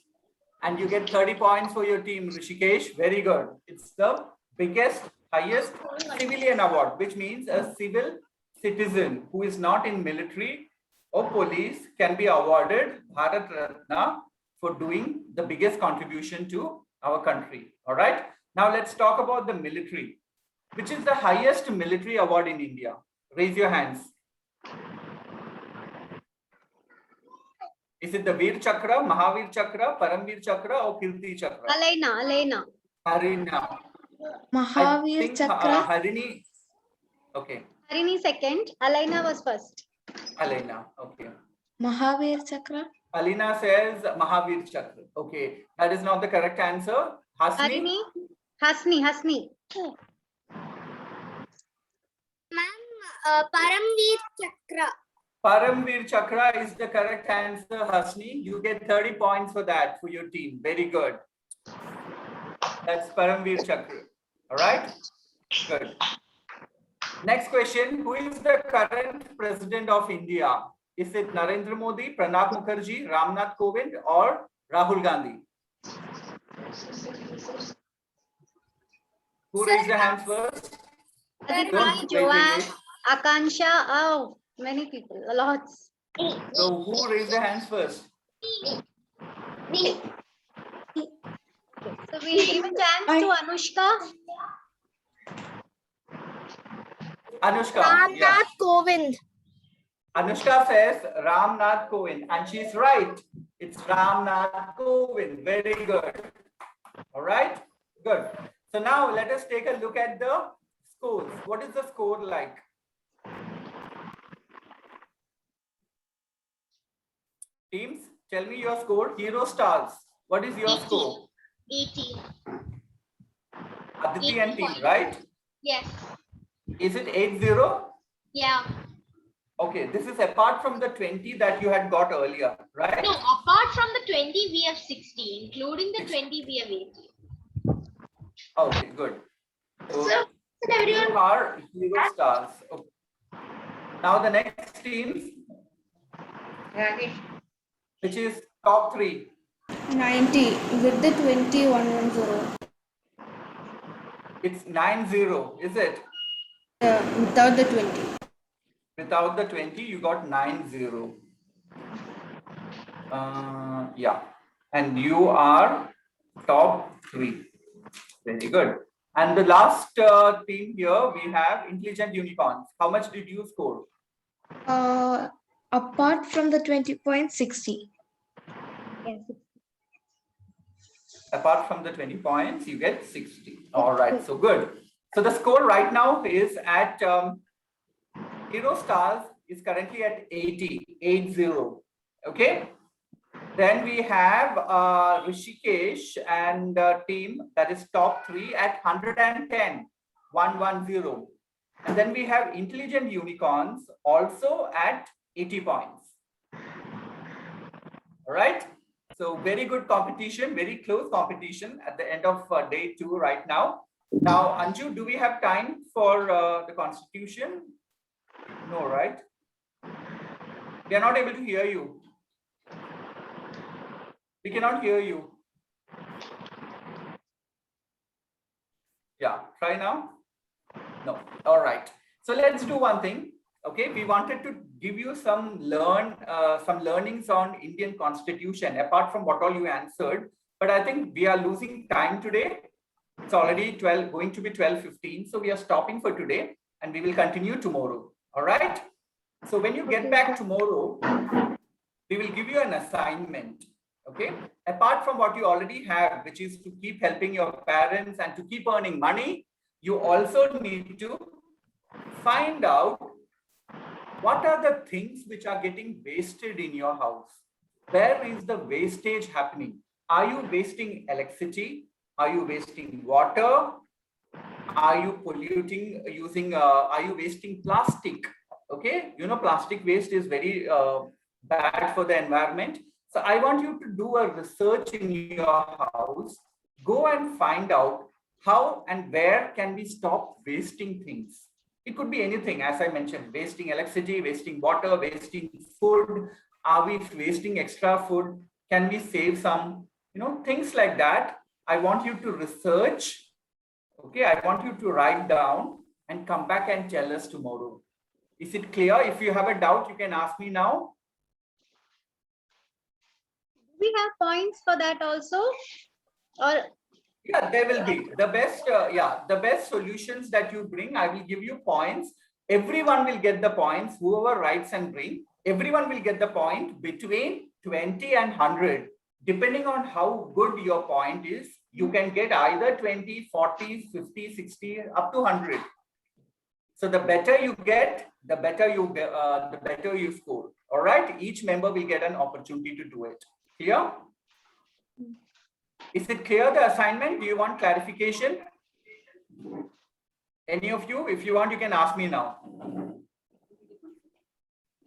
And you get 30 points for your team, Rishikesh. Very good. It's the biggest, highest civilian award, which means a civil citizen who is not in military or police can be awarded Bharat Ratna for doing the biggest contribution to our country. All right. Now let's talk about the military. Which is the highest military award in India? Raise your hands. Is it the Veer Chakra, Mahavir Chakra, Paramveer Chakra, or Kirti Chakra? Alaina. Harina. Mahavir Chakra. Harini. Okay. Harini second, Alaina was first. Alaina. Okay. Mahavir Chakra. Alina says Mahavir Chakra. Okay, that is not the correct answer. Hasni? Hasni. Paramveer Chakra. Paramveer Chakra is the correct answer, Hasni. You get 30 points for that for your team. Very good. That's Paramveer Chakra. All right? Good. Next question. Who is the current president of India? Is it Narendra Modi, Pranab Mukherjee, Ramnath Kovind, or Rahul Gandhi? Who raised their hands first? Aditi, Joanne, Akansha. Oh, many people. Lots. So who raised their hands first? Me. So we'll give a chance to Anushka. Anushka. Yeah. Kovind. Anushka says Ramnath Kovind, and she's right. It's Ramnath Kovind. Very good. All right. Good. So now let us take a look at the scores. What is the score like? Teams, tell me your score. Hero Stars. What is your score? 18. Aditi and team, right? Yes. Is it 8-0? Yeah. Okay, this is apart from the 20 that you had got earlier, right? No, apart from the 20, we have 60. Including the 20, we have 80. Okay, good. So, So, everyone. you are Hero Stars. Okay. Now the next team, which is top 3. 90 with the 2110. It's 9-0, is it? Without the 20. Without the 20, you got 9-0. Yeah. And you are top 3. Very good. And the last team here, we have Intelligent Unicorns. How much did you score? Apart from the 20 points, 60. Yes. Apart from the 20 points, you get 60. All right, so good. So the score right now is at Hero Stars is currently at 80. Okay. Then we have Rishikesh and team that is top 3 at 110. And then we have Intelligent Unicorns also at 80 points. All right. So very good competition, very close competition at the end of day 2 right now. Now, Anju, do we have time for the constitution? No, right? We are not able to hear you. We cannot hear you. Yeah, try now. No. All right. So let's do one thing. Okay, we wanted to give you some learnings on Indian Constitution, apart from what all you answered. But I think we are losing time today. It's already going to be 12:15. So we are stopping for today and we will continue tomorrow. All right. So when you get back tomorrow, we will give you an assignment. Okay. Apart from what you already have, which is to keep helping your parents and to keep earning money, you also need to find out what are the things which are getting wasted in your house. Where is the wastage happening? Are you wasting electricity? Are you wasting water? Are you polluting using, are you wasting plastic? Okay, you know, plastic waste is very bad for the environment. So I want you to do a research in your house, go and find out how and where can we stop wasting things. It could be anything, as I mentioned, wasting electricity, wasting water, wasting food. Are we wasting extra food? Can we save some, you know, things like that. I want you to research. Okay, I want you to write down and come back and tell us tomorrow. Is it clear? If you have a doubt, you can ask me now. We have points for that also, or yeah, there will be the best. The best solutions that you bring, I will give you points. Everyone will get the points. Whoever writes and bring, everyone will get the point between 20 and 100. Depending on how good your point is, you can get either 20, 40, 50, 60, up to 100. So the better you get, the better you score. All right, each member will get an opportunity to do it. Clear? Is it clear, the assignment? Do you want clarification? Any of you? If you want, you can ask me now.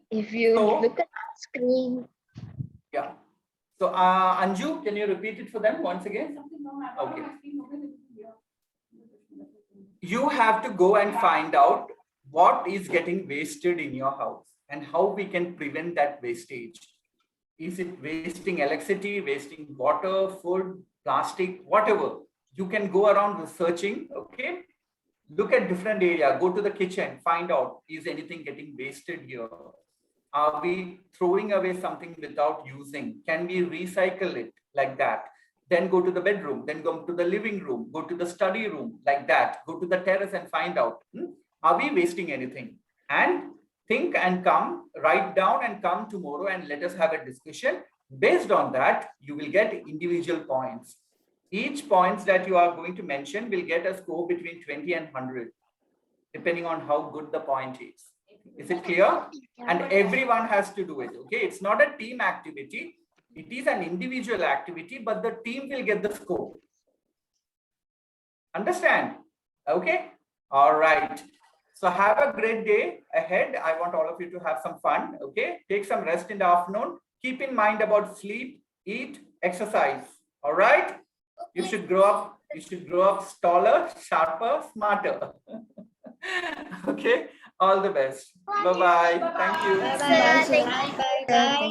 If you So- look at the screen, Yeah. So Anju, can you repeat it for them once again? Okay. You have to go and find out what is getting wasted in your house and how we can prevent that wastage. Is it wasting electricity, wasting water, food, plastic, whatever? You can go around researching, okay? Look at different area, go to the kitchen, find out, is anything getting wasted here? Are we throwing away something without using? Can we recycle it like that? Then go to the bedroom, then go to the living room, go to the study room like that, go to the terrace and find out, are we wasting anything? And think and come, write down and come tomorrow and let us have a discussion. Based on that, you will get individual points. Each points that you are going to mention will get a score between 20 and 100, depending on how good the point is. Is it clear? And everyone has to do it, okay? It's not a team activity. It is an individual activity, but the team will get the score. Understand? Okay? All right. So have a great day ahead. I want all of you to have some fun, okay? Take some rest in the afternoon. Keep in mind about sleep, eat, exercise, all right? You should grow up taller, sharper, smarter. Okay? All the best. Bye-bye. Thank you. Bye. Bye.